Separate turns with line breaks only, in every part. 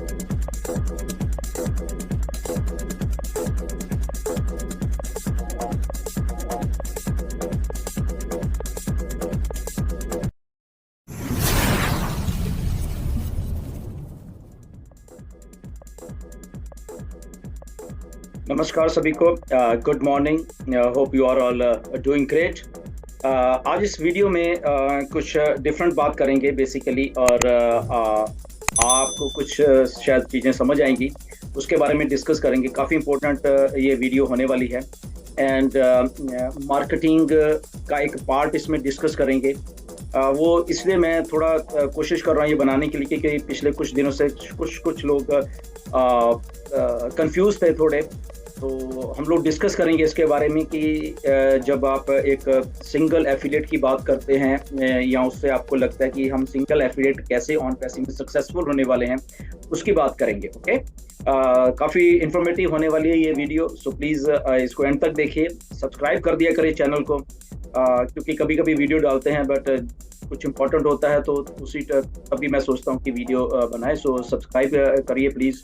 नमस्कार सभी को। Good morning. Hope you are all doing great. आज इस वीडियो में कुछ डिफरेंट बात करेंगे बेसिकली, और आपको कुछ शायद चीज़ें समझ आएंगी, उसके बारे में डिस्कस करेंगे। काफ़ी इम्पोर्टेंट ये वीडियो होने वाली है, एंड मार्केटिंग का एक पार्ट इसमें डिस्कस करेंगे। वो इसलिए मैं थोड़ा कोशिश कर रहा हूँ ये बनाने के लिए, क्योंकि पिछले कुछ दिनों से कुछ लोग कंफ्यूज थे थोड़े। तो हम लोग डिस्कस करेंगे इसके बारे में कि जब आप एक सिंगल एफिलिएट की बात करते हैं, या उससे आपको लगता है कि हम सिंगल एफिलिएट कैसे ऑन पैसिव में सक्सेसफुल होने वाले हैं, उसकी बात करेंगे। ओके, काफ़ी इंफॉर्मेटिव होने वाली है ये वीडियो, सो प्लीज़ इसको एंड तक देखिए। सब्सक्राइब कर दिया करिए चैनल को, क्योंकि कभी कभी वीडियो डालते हैं बट कुछ इम्पोर्टेंट होता है तो तभी मैं सोचता हूँ कि वीडियो बनाए। सो सब्सक्राइब करिए प्लीज़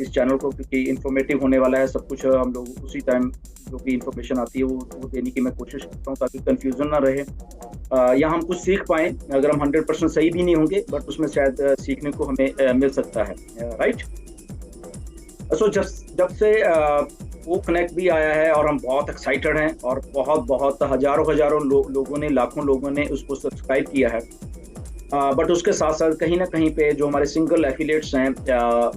इस चैनल को, क्योंकि इन्फॉर्मेटिव होने वाला है सब कुछ। हम लोग उसी टाइम जो भी इंफॉर्मेशन आती है वो देने की मैं कोशिश करता हूँ, ताकि कन्फ्यूज़न ना रहे, या हम कुछ सीख पाएँ। अगर हम 100% सही भी नहीं होंगे, बट उसमें शायद सीखने को हमें मिल सकता है। राइट। सो जब से वो कनेक्ट भी आया है और हम बहुत एक्साइटेड हैं, और बहुत हजारों लोगों ने, लाखों लोगों ने उसको सब्सक्राइब किया है। बट उसके साथ साथ कहीं ना कहीं पे जो हमारे सिंगल एफिलिएट्स हैं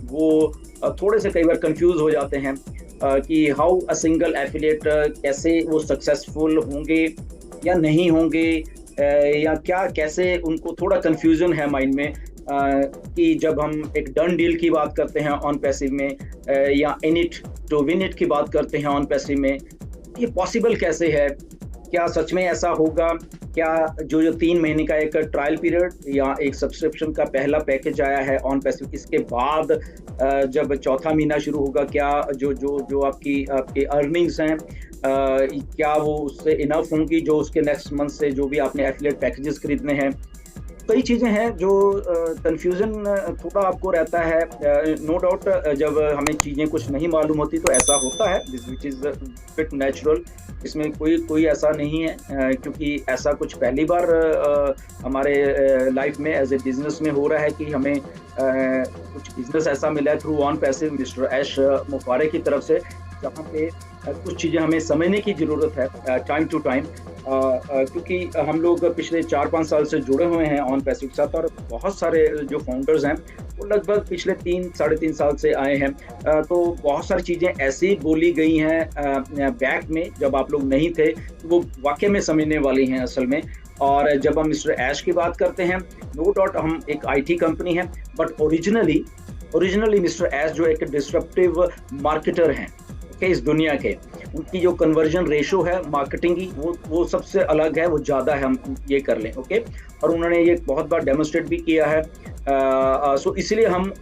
वो थोड़े से कई बार कंफ्यूज हो जाते हैं कि हाउ अ सिंगल एफिलिएट, कैसे वो सक्सेसफुल होंगे या नहीं होंगे, या क्या, कैसे उनको थोड़ा कंफ्यूजन है माइंड में कि जब हम एक डन डील की बात करते हैं ऑन पैसिव में, या in it to win it की बात करते हैं ऑन पैसिव में, ये पॉसिबल कैसे है? क्या सच में ऐसा होगा? क्या जो 3 महीने का एक ट्रायल पीरियड या एक सब्सक्रिप्शन का पहला पैकेज आया है ऑन पैसिव, इसके बाद जब चौथा महीना शुरू होगा, क्या जो आपकी अर्निंग्स हैं, क्या वो उससे इनफ होंगी जो उसके नेक्स्ट मंथ से जो भी आपने एफिलिएट पैकेजेस खरीदने हैं? कई चीज़ें हैं जो कन्फ्यूज़न थोड़ा आपको रहता है। नो डाउट, जब हमें चीज़ें कुछ नहीं मालूम होती तो ऐसा होता है, विच इज़ बिट नेचुरल। इसमें कोई ऐसा नहीं है, क्योंकि ऐसा कुछ पहली बार हमारे लाइफ में एज ए बिजनेस में हो रहा है कि हमें कुछ बिजनेस ऐसा मिला है थ्रू ऑन पैसिव मिस्टर ऐश मुफारे की तरफ से, जहाँ पे कुछ चीज़ें हमें समझने की ज़रूरत है टाइम टू टाइम, क्योंकि हम लोग पिछले 4-5 साल से जुड़े हुए हैं ऑन पैसिव के साथ, और बहुत सारे जो फाउंडर्स हैं वो लगभग पिछले 3-3.5 साल से आए हैं। तो बहुत सारी चीज़ें ऐसी बोली गई हैं बैक में, जब आप लोग नहीं थे, वो वाकई में समझने वाली हैं असल में। और जब हम मिस्टर ऐश की बात करते हैं, नो डाउट हम एक IT कंपनी है, बट ओरिजिनली मिस्टर ऐश जो एक डिस्रप्टिव मार्केटर हैं इस दुनिया के, उनकी जो कन्वर्जन रेशो है मार्केटिंग की, वो सबसे अलग है, वो ज़्यादा है, हम ये कर लें। ओके, और उन्होंने ये बहुत बार डेमोन्स्ट्रेट भी किया है। सो इसलिए हम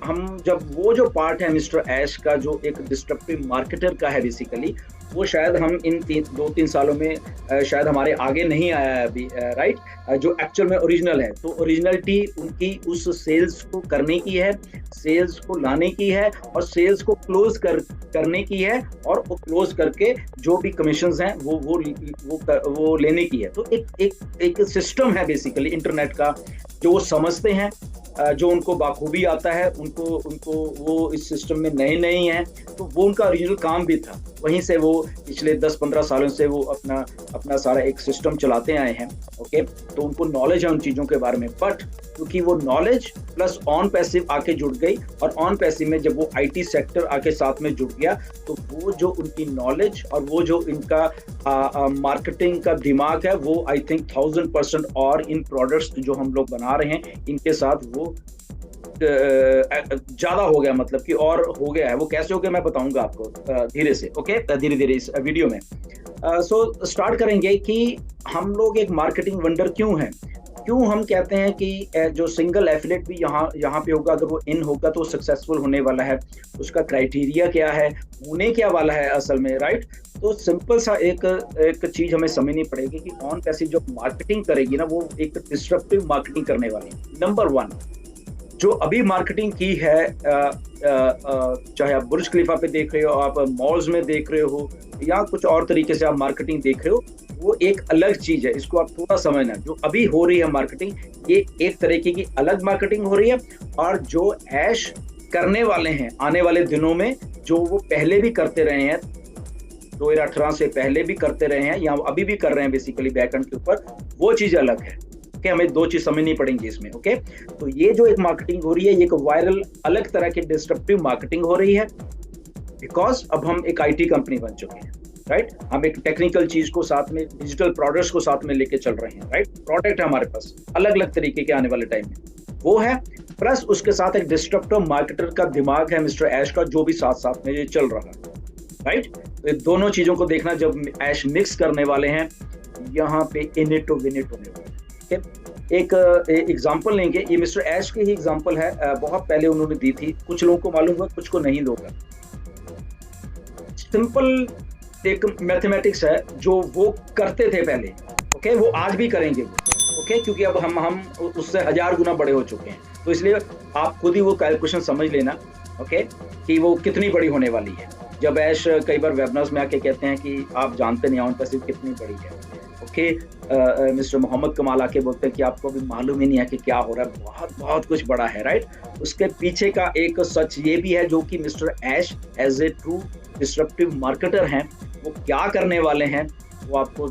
जब वो जो पार्ट है मिस्टर ऐश का, जो एक डिस्ट्रप्टिव मार्केटर का है बेसिकली, वो शायद हम इन 2-3 सालों में शायद हमारे आगे नहीं आया है अभी, राइट, जो एक्चुअल में ओरिजिनल है। तो ओरिजिनलिटी उनकी उस सेल्स को करने की है, सेल्स को लाने की है, और सेल्स को क्लोज करने की है, और वो क्लोज करके जो भी कमीशंस हैं वो लेने की है। तो एक सिस्टम है बेसिकली इंटरनेट का, जो वो समझते हैं, जो उनको बाखूबी आता है, उनको वो इस सिस्टम में नए हैं, तो वो उनका ओरिजिनल काम भी था। वहीं से वो पिछले 10-15 सालों से वो अपना सारा एक सिस्टम चलाते आए हैं। ओके, तो उनको नॉलेज है उन चीज़ों के बारे में, बट क्योंकि वो नॉलेज प्लस ऑन पैसिव आके जुड़ गई, और ऑन पैसिव में जब वो IT सेक्टर आके साथ में जुड़ गया, तो वो जो उनकी नॉलेज और वो जो इनका मार्केटिंग का दिमाग है, वो आई थिंक 1000% और इन प्रोडक्ट्स जो हम लोग बना रहे हैं इनके साथ वो ज़्यादा हो गया, मतलब कि और हो गया है। वो कैसे हो गया मैं बताऊंगा आपको धीरे से। ओके, धीरे इस वीडियो में। सो स्टार्ट करेंगे कि हम लोग एक मार्केटिंग वंडर क्यों हैं, क्यों हम कहते हैं कि जो सिंगल एफिलिएट भी यहाँ पे होगा, अगर वो इन होगा तो सक्सेसफुल होने वाला है। उसका क्राइटेरिया क्या है, होने क्या वाला है असल में, राइट। तो सिंपल सा एक चीज हमें समझनी पड़ेगी कि ऑन पैसिव जो मार्केटिंग करेगी ना, वो एक डिस्ट्रप्टिव मार्केटिंग करने वाली है। नंबर 1, जो अभी मार्केटिंग की है, चाहे आप बुर्ज खलीफा पे देख रहे हो, आप मॉल्स में देख रहे हो, या कुछ और तरीके से आप मार्केटिंग देख रहे हो, वो एक अलग चीज है। इसको आप थोड़ा समझना। जो अभी हो रही है मार्केटिंग, ये एक तरीके की अलग मार्केटिंग हो रही है। और जो ऐश करने वाले हैं आने वाले दिनों में, जो वो पहले भी करते रहे हैं, 2018 से पहले भी करते रहे हैं, या अभी भी कर रहे हैं बेसिकली बैकएंड के ऊपर, वो चीज अलग है। ओके, हमें दो चीज समझनी पड़ेंगी इसमें। ओके, तो ये जो एक मार्केटिंग हो रही है, ये एक वायरल अलग तरह की डिस्ट्रप्टिव मार्केटिंग हो रही है, बिकॉज अब हम एक आईटी कंपनी बन चुके हैं, राइट। हम एक टेक्निकल चीज को साथ में, डिजिटल प्रोडक्ट्स को साथ में लेके चल रहे हैं, राइट। प्रोडक्ट है हमारे पास अलग अलग तरीके के आने वाले टाइम में, वो है। प्लस उसके साथ एक डिस्ट्रप्टिव मार्केटर का दिमाग है मिस्टर ऐश का, जो भी साथ साथ में ये चल रहा है, राइट। तो दोनों चीजों को देखना, जब ऐश मिक्स करने वाले हैं, यहाँ पे in it to win it होने वाले हैं। एक एग्जांपल लेंगे, ये मिस्टर ऐश की ही एग्जांपल है, बहुत पहले उन्होंने दी थी, कुछ लोगों को मालूम हुआ, कुछ को नहीं होगा। सिंपल एक मैथमेटिक्स है जो वो करते थे पहले, ओके, वो आज भी करेंगे वो, ओके, क्योंकि अब हम उससे 1000 गुना बड़े हो चुके हैं। तो इसलिए आप खुद ही वो कैलकुलेशन समझ लेना, ओके, कि वो कितनी बड़ी होने वाली है। जब ऐश कई बार वेबिनार्स में आके कहते हैं कि आप जानते नहीं ऑन पैसिव कितनी बड़ी है, ओके, मिस्टर मोहम्मद कमाल आके बोलते हैं कि आपको अभी मालूम ही नहीं है कि क्या हो रहा है, बहुत बहुत कुछ बड़ा है, राइट। उसके पीछे का एक सच ये भी है, जो कि mister Ash as a true disruptive marketer हैं, वो क्या करने वाले हैं, वो आपको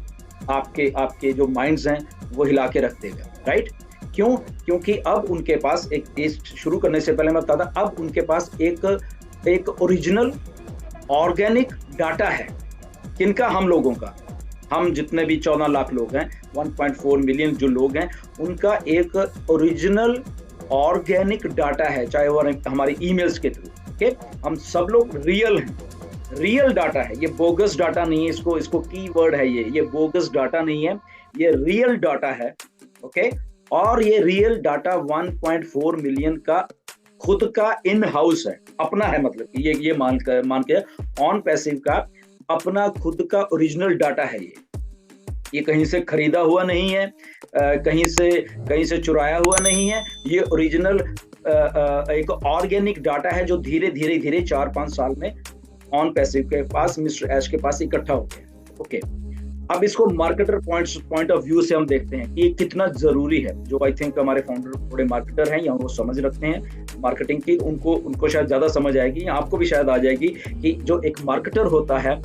आपके जो माइंड्स हैं वो हिला के रख देगा, राइट। क्यों? क्योंकि अब उनके पास एक शुरू करने से पहले मैं बता दूं, अब उनके पास एक ओरिजिनल ऑर्गेनिक डाटा है। किनका? हम लोगों का। हम जितने भी 14 लाख लोग हैं, 1.4 मिलियन जो लोग हैं, उनका एक ओरिजिनल ऑर्गेनिक डाटा है, चाहे वो हमारे ईमेल्स के थ्रू, ओके। हम सब लोग रियल हैं, रियल डाटा है, ये बोगस डाटा नहीं है। इसको कीवर्ड है, ये बोगस डाटा नहीं है, ये रियल डाटा है, ओके। और ये रियल डाटा 1.4 मिलियन का खुद का इन हाउस है, अपना है, मतलब ये मान के ऑन पैसिव का अपना खुद का ओरिजिनल डाटा है। ये कहीं से खरीदा हुआ नहीं है, कहीं से चुराया हुआ नहीं है। ये ओरिजिनल एक ऑर्गेनिक डाटा है, जो धीरे धीरे 4-5 साल में ऑन पैसिव के पास, मिस्टर ऐश के पास इकट्ठा हो गया, ओके। अब इसको मार्केटर पॉइंट ऑफ व्यू से हम देखते हैं कि ये कितना जरूरी है। जो आई थिंक हमारे फाउंडर थोड़े मार्केटर हैं या वो समझ रखते हैं मार्केटिंग की, उनको शायद ज्यादा समझ आएगी, या आपको भी शायद आ जाएगी कि जो एक मार्केटर होता है,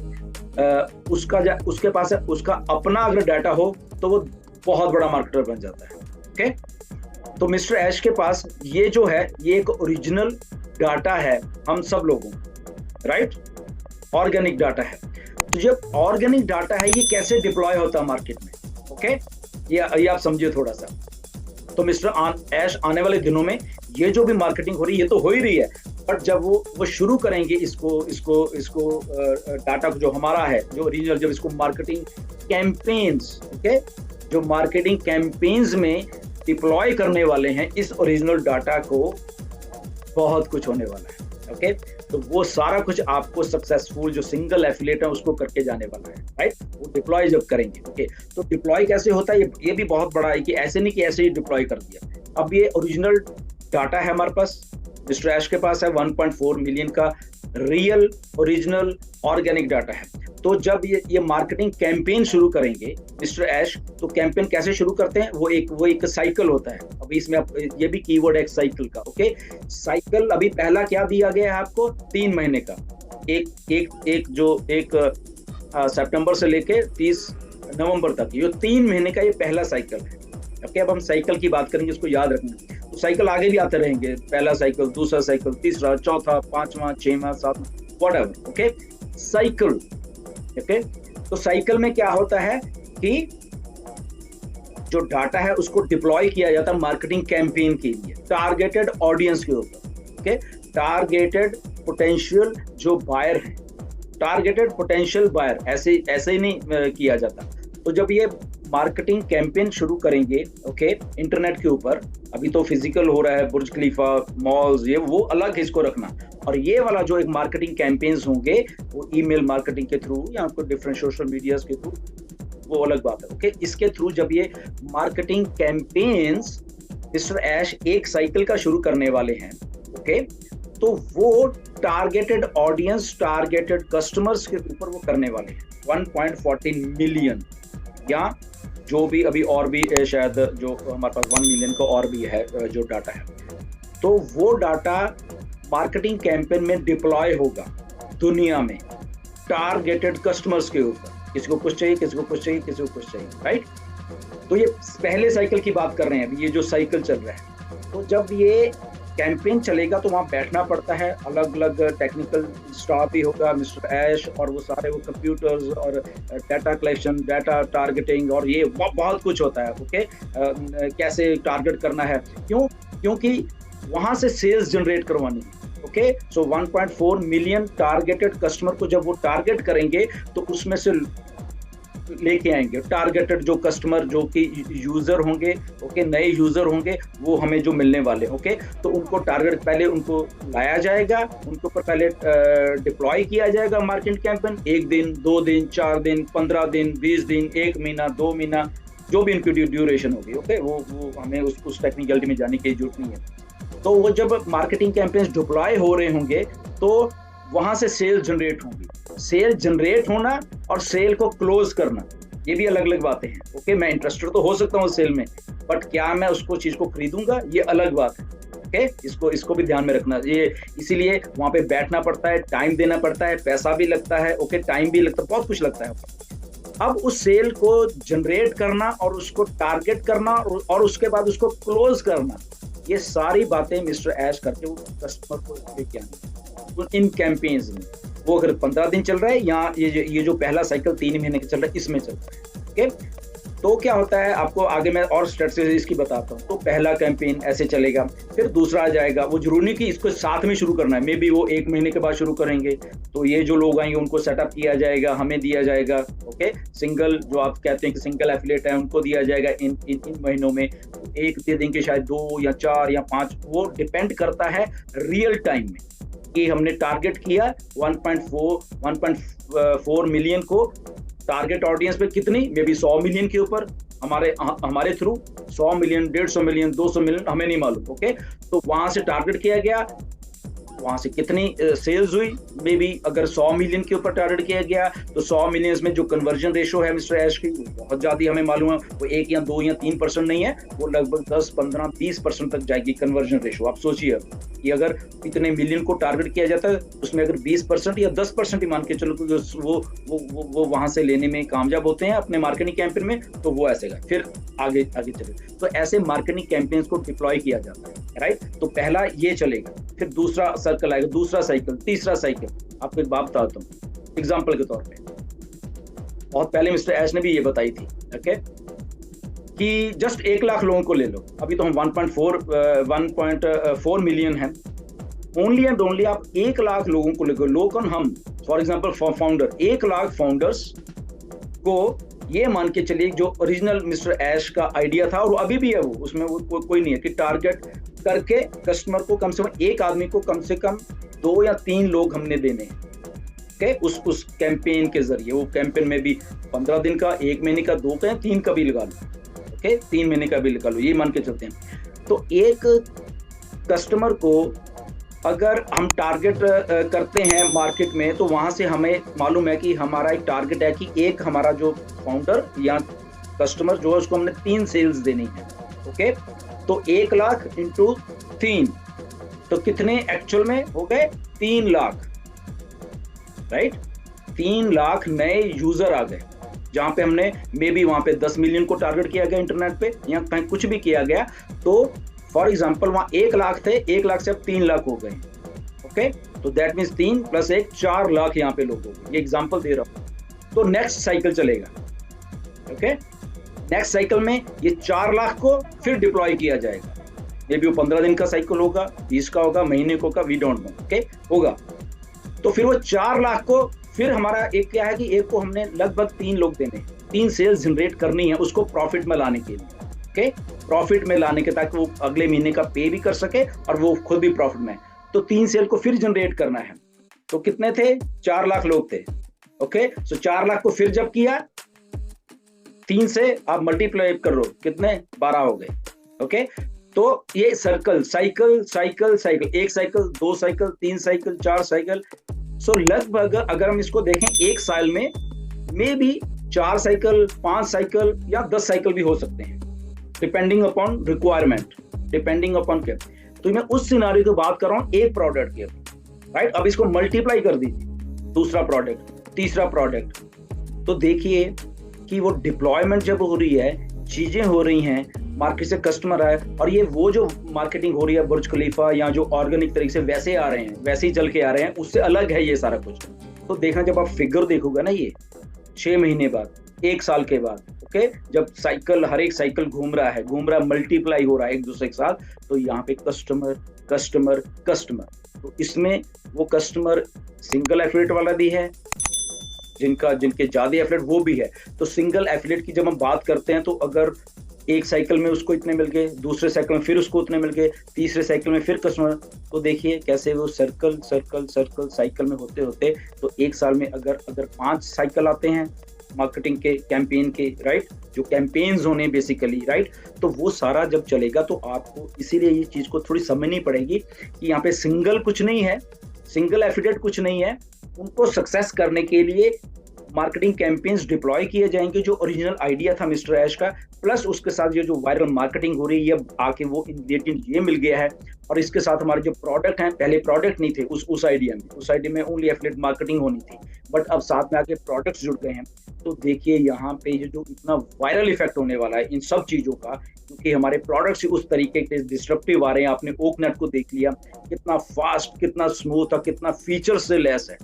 उसके पास है, उसका अपना अगर डाटा हो तो वो बहुत बड़ा मार्केटर बन जाता है, ओके। तो मिस्टर ऐश के पास ये जो है, ये एक ओरिजिनल डाटा है हम सब लोगों, राइट, ऑर्गेनिक डाटा है। तो जब ऑर्गेनिक डाटा है, ये कैसे डिप्लॉय होता है मार्केट में, ओके, ये आप समझिए थोड़ा सा। तो मिस्टर ऐश आने वाले दिनों में ये जो भी मार्केटिंग हो रही है, ये तो हो ही रही है, बट जब वो शुरू करेंगे इसको डाटा जो हमारा है, जो ओरिजिनल, जब इसको मार्केटिंग कैंपेन्स, ओके, जो मार्केटिंग कैंपेन्स में डिप्लॉय करने वाले हैं इस ओरिजिनल डाटा को, बहुत कुछ होने वाला है, ओके। तो वो सारा कुछ आपको सक्सेसफुल जो सिंगल एफिलिएट है उसको करके जाने वाला है, राइट। वो डिप्लॉय जब करेंगे, ओके। तो डिप्लॉय कैसे होता है, ये भी बहुत बड़ा है, कि ऐसे नहीं कि ऐसे ही डिप्लॉय कर दिया। अब ये ओरिजिनल डाटा है हमारे पास, मिस्टर ऐश के पास है 1.4 मिलियन का रियल ओरिजिनल ऑर्गेनिक डाटा है। तो जब ये मार्केटिंग कैंपेन शुरू करेंगे मिस्टर ऐश, तो कैंपेन कैसे शुरू करते हैं, वो एक साइकिल होता है। अभी इसमें ये भी कीवर्ड है साइकिल का, ओके। साइकिल अभी पहला क्या दिया गया है आपको, 3 महीने का, एक सितंबर से लेके 30 नवंबर तक, ये 3 महीने का ये पहला साइकिल है, ओके। अब हम साइकिल की बात करेंगे, इसको याद रखना। तो साइकिल आगे भी आते रहेंगे, पहला साइकिल, दूसरा साइकिल, तीसरा, चौथा, 5वां, 6वां, 7वां, व्हाटएवर, ओके, साइकिल, ओके। तो साइकिल में क्या होता है कि जो डाटा है उसको डिप्लॉय किया जाता है मार्केटिंग कैंपेन के लिए, टारगेटेड ऑडियंस के ऊपर, ओके। टारगेटेड पोटेंशियल जो बायर है, टारगेटेड पोटेंशियल बायर, ऐसे ही नहीं किया जाता। तो जब ये मार्केटिंग कैंपेन शुरू करेंगे, ओके, इंटरनेट के ऊपर, अभी तो फिजिकल हो रहा है, बुर्ज खलीफा, मॉल्स, ये वो अलग है, इसको रखना। और ये वाला जो एक मार्केटिंग कैंपेन्स होंगे, वो ईमेल मार्केटिंग के थ्रू या आपको डिफरेंट सोशल मीडियाज के थ्रू, वो अलग बात है, ओके। इसके थ्रू जब ये मार्केटिंग कैंपेन्स मिस्टर ऐश एक साइकिल का शुरू करने वाले हैं, ओके, तो वो टारगेटेड ऑडियंस, टारगेटेड कस्टमर्स के ऊपर वो करने वाले हैं 1.14 मिलियन, या जो भी अभी और भी शायद जो हमारे पास 1 मिलियन का और भी है जो डाटा है, तो वो डाटा मार्केटिंग कैंपेन में डिप्लॉय होगा दुनिया में टारगेटेड कस्टमर्स के ऊपर। किसी को कुछ चाहिए, किसी को कुछ चाहिए, किसी को कुछ चाहिए, राइट। तो ये पहले साइकिल की बात कर रहे हैं, ये जो साइकिल चल रहा है। तो जब ये कैंपेन चलेगा तो वहाँ बैठना पड़ता है, अलग अलग टेक्निकल स्टाफ भी होगा, मिस्टर ऐश और वो सारे वो कंप्यूटर्स और डाटा कलेक्शन, डाटा टारगेटिंग और ये बहुत कुछ होता है, ओके। कैसे टारगेट करना है, क्योंकि वहाँ से सेल्स जनरेट करवानी है, ओके। सो 1.4 मिलियन टारगेटेड कस्टमर को जब वो टारगेट करेंगे तो उसमें से लेके आएंगे टारगेटेड जो कस्टमर जो कि यूजर होंगे, ओके, नए यूजर होंगे, वो हमें जो मिलने वाले, ओके। तो उनको टारगेट पहले उनको लाया जाएगा, उनको पर पहले डिप्लॉय किया जाएगा मार्केटिंग कैंपेन, 1 दिन, 2 दिन, 4 दिन, 15 दिन, 20 दिन, 1 महीना, 2 महीना, जो भी इनकी ड्यूरेशन होगी, ओके। वो हमें उस टेक्निकलिटी में जाने की जरूरत नहीं है। तो वो जब मार्केटिंग कैंपेन्स डिप्लॉय हो रहे होंगे तो वहां से सेल जनरेट होंगी। सेल जनरेट होना और सेल को क्लोज करना, ये भी अलग अलग बातें हैं, ओके। मैं इंटरेस्टेड तो हो सकता हूँ सेल में, बट क्या मैं उसको चीज को खरीदूंगा, ये अलग बात है, ओके। इसको भी ध्यान में रखना, ये इसीलिए वहां पे बैठना पड़ता है, टाइम देना पड़ता है, पैसा भी लगता है, ओके, टाइम भी लगता है, बहुत कुछ लगता है। अब उस सेल को जनरेट करना और उसको टारगेट करना और उसके बाद उसको क्लोज करना, ये सारी बातें मिस्टर ऐश करके वो कस्टमर को लेके आएंगे इन कैंपेन्स में। वो अगर 15 दिन चल रहा है या ये जो पहला साइकिल 3 महीने का चल रहा है, इसमें चल रहा है, ओके। तो क्या होता है, आपको आगे मैं और स्ट्रेटजी इसकी बताता हूँ। तो पहला कैंपेन ऐसे चलेगा, फिर दूसरा आ जाएगा। वो जरूरी नहीं कि इसको साथ में शुरू करना है, मे बी वो 1 महीने के बाद शुरू करेंगे। तो ये जो लोग आएंगे उनको सेटअप किया जाएगा, हमें दिया जाएगा, ओके। सिंगल जो आप कहते हैं कि सिंगल एफिलिएट है, उनको दिया जाएगा इन महीनों में। एक दे देंगे, शायद 2 या 4 या 5, वो डिपेंड करता है रियल टाइम में कि हमने टारगेट किया 1.4 मिलियन को, टारगेट ऑडियंस पे कितनी, मे बी 100 मिलियन के ऊपर हमारे थ्रू 100 मिलियन, 150 मिलियन, 200 मिलियन, हमें नहीं मालूम, ओके। तो वहां से टारगेट किया गया, वहां से कितनी सेल्स हुई, मे बी अगर 100 मिलियन के ऊपर टारगेट किया गया तो 100 मिलियन में जो कन्वर्जन रेशो है मिस्टर ऐश की बहुत ज्यादा हमें मालूम है, वो 1 या 2 या 3% नहीं है, वो लगभग 10, 15, 20% तक जाएगी कन्वर्जन रेशो। आप सोचिए कि अगर इतने मिलियन को टारगेट किया जाता है, उसमें अगर 20% या 10% ही मान के चलो वो वहां से लेने में कामयाब होते हैं अपने मार्केटिंग कैंपेन में, तो वो ऐसे फिर आगे चले। तो ऐसे मार्केटिंग कैंपेन्स को डिप्लॉय किया जाता है, राइट। तो पहला ये चलेगा, फिर दूसरा सर्कल आएगा, दूसरा साइकिल, तीसरा साइकिल। आपको एक बात बताता हूँ एग्जाम्पल के तौर पे, बहुत पहले मिस्टर ऐश ने भी ये बताई थी, ओके, कि जस्ट 1 लाख लोगों को ले लो। अभी तो हम 1.4 मिलियन है, ओनली एंड ओनली आप 1 लाख लोगों को लेकर, लोगन हम for example founder 1 lakh founders को ये मान के चलिए जो ओरिजिनल मिस्टर ऐश का आइडिया था, और अभी भी है वो, उसमें वो कोई नहीं है कि टारगेट करके कस्टमर को कम से कम एक आदमी को कम से कम 2 या 3 लोग हमने देने हैं, ओके, उस कैंपेन के जरिए। वो कैंपेन में भी 15 दिन का, 1 महीने का, 2 का, 3 का भी लगा लो, ओके, 3 महीने का भी लगा लो, ये मान के चलते हैं। तो एक कस्टमर को अगर हम टारगेट करते हैं मार्केट में, तो वहां से हमें मालूम है कि हमारा एक टारगेट है कि एक हमारा जो फाउंडर या कस्टमर जो है उसको हमने 3 सेल्स देनी है, ओके। तो 1 लाख इंटू 3, तो कितने एक्चुअल में हो गए, 3 लाख, राइट। 3 लाख नए यूजर आ गए, जहां पे हमने मे बी वहां पे 10 मिलियन को टारगेट किया गया इंटरनेट पे, या कहीं कुछ भी किया गया। तो फॉर एग्जाम्पल वहां 1 लाख थे, 1 लाख से अब 3 लाख हो गए, ओके। तो दैट मीन्स 3 + 1 4 लाख यहाँ पे लोग हो गए, ये एग्जाम्पल दे रहा हूं। तो नेक्स्ट साइकिल चलेगा, ओके। नेक्स्ट साइकिल में ये 4 लाख को फिर डिप्लॉय किया जाएगा, मे बी वो 15 दिन का साइकिल होगा, 20 का होगा, महीने को होगा, वी डोंट नो, ओके, होगा। तो फिर वो 4 लाख को फिर हमारा एक क्या है कि एक को हमने लगभग 3 लोग देने, 3 सेल्स जनरेट करनी है उसको प्रॉफिट में लाने के लिए, ओके, प्रॉफिट में लाने के, ताकि वो अगले महीने का पे भी कर सके और वो खुद भी प्रॉफिट में। तो 3 सेल को फिर जनरेट करना है। तो कितने थे, 4 लाख लोग थे, ओके। सो 4 लाख को फिर जब किया, 3 से आप मल्टीप्लाई करो, कितने, 12 हो गए, ओके। तो ये सर्कल, साइकिल साइकिल साइकिल, एक साइकिल, दो साइकिल, तीन साइकिल, चार साइकिल। सो लगभग अगर हम इसको देखें एक साल में मे बी 4 साइकिल, 5 साइकिल या 10 साइकिल भी हो सकते हैं, depending upon requirement, depending upon क्या। तो मैं उस सिनारियो की बात कर रहा हूँ एक प्रोडक्ट के, राइट। अब इसको मल्टीप्लाई कर दीजिए, दूसरा प्रोडक्ट, तीसरा प्रोडक्ट, तो देखिए कि वो डिप्लॉयमेंट जब हो रही है, चीजें हो रही हैं, मार्केट से कस्टमर आए, और ये वो जो मार्केटिंग हो रही है बुर्ज खलीफा या जो ऑर्गेनिक तरीके से वैसे आ रहे हैं, वैसे ही चल के आ रहे हैं, उससे अलग है ये सारा कुछ। तो देखना, जब आप फिगर देखोगे ना, ये 6 महीने बाद, 1 साल के बाद, ओके, जब साइकिल, हर एक साइकिल घूम रहा है, मल्टीप्लाई हो रहा है एक दूसरे के साथ, तो यहाँ पे कस्टमर कस्टमर कस्टमर, तो इसमें वो कस्टमर सिंगल एफिलिएट वाला भी है, जिनके ज्यादा एफिलिएट वो भी है। तो सिंगल एफिलिएट की जब हम बात करते हैं, तो अगर एक साइकिल में उसको इतने मिल गए, दूसरे साइकिल में फिर उसको उतने मिल गए, तीसरे साइकिल में फिर कस्टमर, तो देखिए कैसे वो सर्कल सर्कल सर्कल साइकिल में होते होते, तो एक साल में अगर 5 साइकिल आते हैं मार्केटिंग के कैंपेन के, राइट, जो कैंपेन्स होने बेसिकली, राइट, तो वो सारा जब चलेगा, तो आपको इसीलिए ये चीज को थोड़ी समझनी पड़ेगी कि यहाँ पे सिंगल कुछ नहीं है, सिंगल एफिलिएट कुछ नहीं है। उनको सक्सेस करने के लिए मार्केटिंग कैंपेन्स डिप्लॉय किए जाएंगे, जो ओरिजिनल आइडिया था मिस्टर ऐश का, प्लस उसके साथ ये जो वायरल मार्केटिंग हो रही है, ये आके वो इंग्रेडिएंट ये मिल गया है, और इसके साथ हमारे जो प्रोडक्ट हैं, पहले प्रोडक्ट नहीं थे उस आइडिया में ओनली एफिलिएट मार्केटिंग होनी थी, बट अब साथ में आके प्रोडक्ट्स जुड़ गए हैं। तो देखिए यहाँ पे ये जो इतना वायरल इफेक्ट होने वाला है इन सब चीजों का, क्योंकि हमारे प्रोडक्ट्स उस तरीके के डिस्ट्रप्टिव आ रहे हैं। आपने ओकनेट को देख लिया, कितना फास्ट, कितना स्मूथ और कितना फीचर से लेस है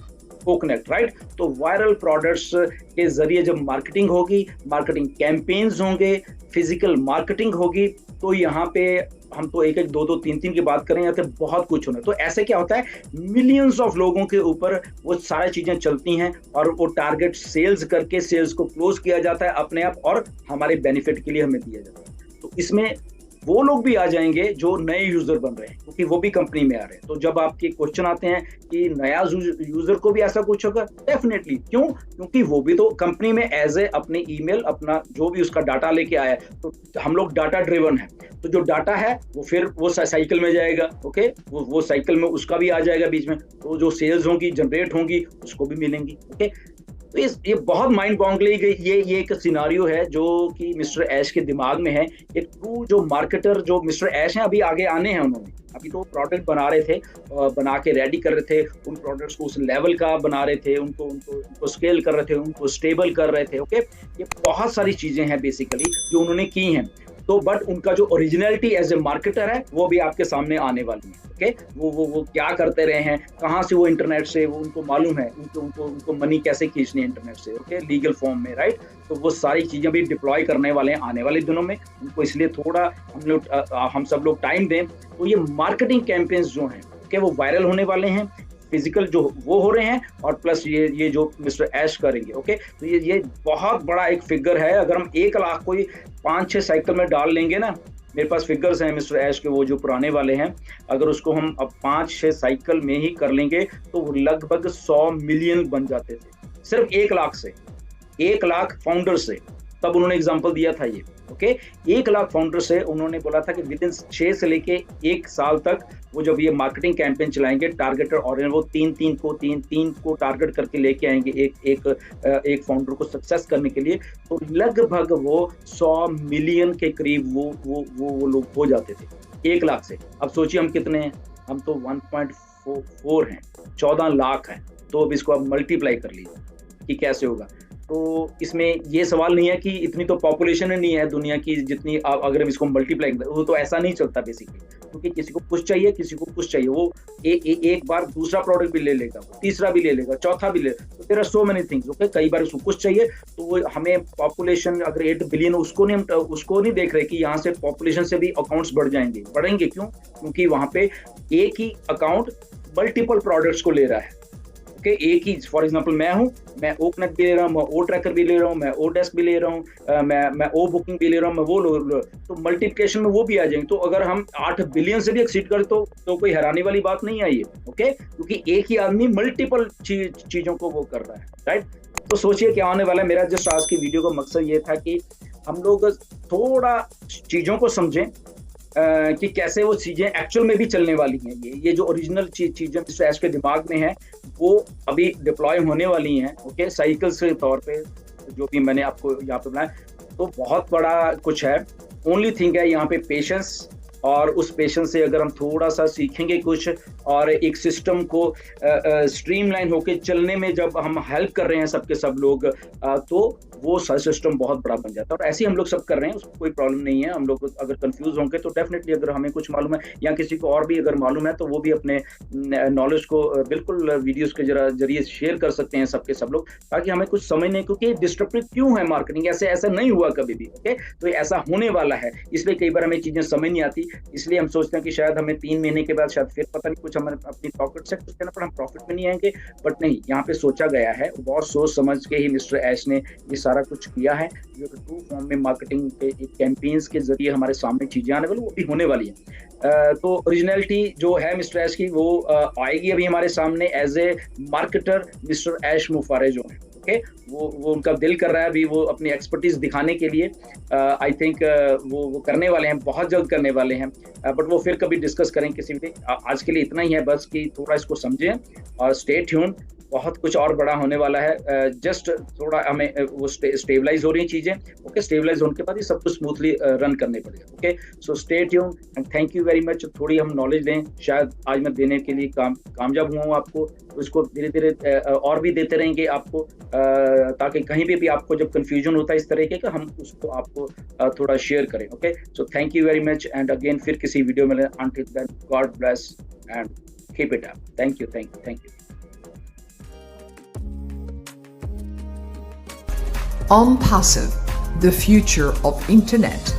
ओकनेट, राइट। तो वायरल प्रोडक्ट्स के जरिए जब मार्केटिंग होगी, मार्केटिंग कैंपेन्स होंगे, फिजिकल मार्केटिंग होगी, तो यहाँ पे हम तो एक 2 3 की बात करें, यहाँ पे बहुत कुछ होना। तो ऐसे क्या होता है, मिलियंस ऑफ लोगों के ऊपर वो सारी चीजें चलती हैं, और वो टारगेट सेल्स करके सेल्स को क्लोज किया जाता है अपने आप, और हमारे बेनिफिट के लिए हमें दिया जाता है। तो इसमें वो लोग भी आ जाएंगे जो नए यूजर बन रहे हैं, क्योंकि वो भी कंपनी में आ रहे हैं। तो जब आपके क्वेश्चन आते हैं कि नया यूजर को भी ऐसा कुछ होगा, डेफिनेटली, क्यों, क्योंकि वो भी तो कंपनी में एज ए अपने ईमेल, अपना जो भी उसका डाटा लेके आया है। तो हम लोग डाटा ड्रिवन है, तो जो डाटा है वो फिर वो साइकिल में जाएगा, ओके, वो साइकिल में उसका भी आ जाएगा बीच में, तो जो सेल्स होंगी, जनरेट होंगी, उसको भी मिलेंगी, ओके। तो ये बहुत माइंड बॉगलिंग, ये एक सिनारियो है जो कि मिस्टर ऐश के दिमाग में है। एक ट्रू जो मार्केटर जो मिस्टर ऐश हैं, अभी आगे आने हैं, उन्होंने अभी तो प्रोडक्ट बना रहे थे, बना के रेडी कर रहे थे, उन प्रोडक्ट्स को उस लेवल का बना रहे थे, उनको स्केल कर रहे थे, उनको स्टेबल कर रहे थे, ओके। ये बहुत सारी चीजें हैं बेसिकली जो उन्होंने की हैं। तो बट उनका जो ओरिजिनलिटी एज ए मार्केटर है, वो भी आपके सामने आने वाली है, ओके। वो क्या करते रहे हैं, कहाँ से वो इंटरनेट से, वो उनको मालूम है, उनको मनी कैसे खींचनी है इंटरनेट से, ओके, लीगल फॉर्म में, राइट। तो वो सारी चीजें भी डिप्लॉय करने वाले हैं आने वाले दिनों में। उनको इसलिए थोड़ा हम सब लोग टाइम दें। तो ये मार्केटिंग कैंपेन्स जो हैं, ओके, वो वायरल होने वाले हैं, फिजिकल जो वो हो रहे हैं, और प्लस ये जो मिस्टर ऐश करेंगे, ओके। तो ये बहुत बड़ा एक फिगर है। अगर हम 1 लाख कोई 5-6 साइकिल में डाल लेंगे ना, मेरे पास फिगर्स हैं मिस्टर ऐश के, वो जो पुराने वाले हैं, अगर उसको हम अब 5-6 साइकिल में ही कर लेंगे, तो वो लगभग 100 मिलियन बन जाते थे, सिर्फ 1 लाख से, 1 लाख फाउंडर से। तब उन्होंने एग्जांपल दिया था ये, ओके। 1 लाख फाउंडर से उन्होंने बोला था कि विद इन 6 से लेके 1 साल तक वो जब ये मार्केटिंग कैंपेन चलाएंगे, टारगेटर और वो 3 को टारगेट करके लेके आएंगे एक फाउंडर को सक्सेस करने के लिए, तो लगभग वो 100 मिलियन के करीब वो लोग हो जाते थे 1 लाख से। अब सोचिए हम कितने हैं, हम तो 1.4 हैं, 14 लाख हैं। तो अब इसको आप मल्टीप्लाई कर लीजिए कि कैसे होगा। तो इसमें ये सवाल नहीं है कि इतनी तो पॉपुलेशन नहीं है दुनिया की जितनी, अगर हम इसको मल्टीप्लाई करें, वो तो ऐसा नहीं चलता बेसिकली, क्योंकि किसी को कुछ चाहिए, किसी को कुछ चाहिए, वो एक बार दूसरा प्रोडक्ट भी ले लेगा, तीसरा भी ले लेगा, चौथा भी ले, तो there are so many things, okay. कई बार उसको कुछ चाहिए, तो वो हमें पॉपुलेशन अगर 8 बिलियन, उसको नहीं देख रहे कि यहाँ से पॉपुलेशन से भी अकाउंट्स बढ़ेंगे, क्यों, क्योंकि वहां पे एक ही अकाउंट मल्टीपल प्रोडक्ट्स को ले रहा है, एक ही। फॉर एग्जांपल मैं ओकनेट भी ले रहा हूँ, मैं ओ ट्रैकर भी ले रहा हूँ, मैं ओ डेस्क भी ले रहा हूँ, मैं ओ बुकिंग भी ले रहा हूँ, मैं वो तो मल्टीप्लिकेशन में वो भी आ जाएंगे। तो अगर हम 8 बिलियन से भी एक्सीड कर तो कोई हैरानी वाली बात नहीं आई है, ओके, क्योंकि एक ही आदमी मल्टीपल चीजों को वो कर रहा है, राइट। तो सोचिए क्या आने वाला है। मेरा जस्ट आज की वीडियो का मकसद ये था कि हम लोग थोड़ा चीजों को समझें, कि कैसे वो चीजें एक्चुअल में भी चलने वाली हैं। ये जो ओरिजिनल चीजें मिस्टर ऐश के दिमाग में है वो अभी डिप्लॉय होने वाली हैं, ओके, साइकिल्स के तौर पे, जो भी मैंने आपको यहाँ पे बनाया। तो बहुत बड़ा कुछ है। ओनली थिंग है यहाँ पे पेशेंस, और उस पेशेंस से अगर हम थोड़ा सा सीखेंगे कुछ, और एक सिस्टम को स्ट्रीमलाइन होके चलने में जब हम हेल्प कर रहे हैं सबके सब लोग, तो वो सिस्टम बहुत बड़ा बन जाता है। और ऐसे ही हम लोग सब कर रहे हैं, उसको कोई प्रॉब्लम नहीं है। हम लोग अगर कंफ्यूज होंगे तो डेफिनेटली, अगर हमें कुछ मालूम है या किसी को और भी अगर मालूम है, तो वो भी अपने नॉलेज को बिल्कुल वीडियोस के जरिए शेयर कर सकते हैं सबके सब लोग, ताकि हमें कुछ समझने, क्योंकि डिस्ट्रप्टिव क्यों है मार्केटिंग, ऐसे ऐसा नहीं हुआ कभी भी, ओके। तो ऐसा होने वाला है, इसलिए कई बार हमें चीजें समझ नहीं आती, इसलिए हम सोचते हैं कि शायद हमें 3 महीने के बाद शायद फिर पता नहीं कुछ हमारे अपनी पॉकेट से कुछ करना, पर हम प्रॉफिट में नहीं आएंगे। बट नहीं, यहाँ पे सोचा गया है, बहुत सोच समझ के ही मिस्टर ऐश ने ये सारा कुछ किया है, जो ट्रू फॉर्म में मार्केटिंग के कैंपेन्स के जरिए हमारे सामने चीजें आने वाली, वो भी होने वाली है। तो ओरिजिनलिटी जो है मिस्टर ऐश की, वो आएगी अभी हमारे सामने एज ए मार्केटर। मिस्टर ऐश मुफारे जो है, ओके, वो उनका दिल कर रहा है अभी वो अपनी एक्सपर्टीज दिखाने के लिए। आई थिंक वो करने वाले हैं, बहुत जल्द करने वाले हैं, बट वो फिर कभी डिस्कस करें किसी भी। आज के लिए इतना ही है बस, कि थोड़ा इसको समझें और स्टे ट्यून, बहुत कुछ और बड़ा होने वाला है। जस्ट थोड़ा हमें वो स्टेबलाइज हो रही चीजें, ओके, स्टेबलाइज होने के बाद ये सब कुछ स्मूथली रन करने पड़ेगा, okay. So stay tune and thank you very much. थोड़ी हम नॉलेज दें, शायद आज मैं देने के लिए कामयाब हुआ हूँ आपको, उसको धीरे धीरे और भी देते रहेंगे आपको, ताकि कहीं भी आपको जब कंफ्यूजन होता है इस तरीके का, हम उसको आपको थोड़ा शेयर करें, okay. So thank you very much and again फिर किसी वीडियो में, until then God bless and keep it up. Thank you, thank you, thank you.
OnPassive, the future of internet.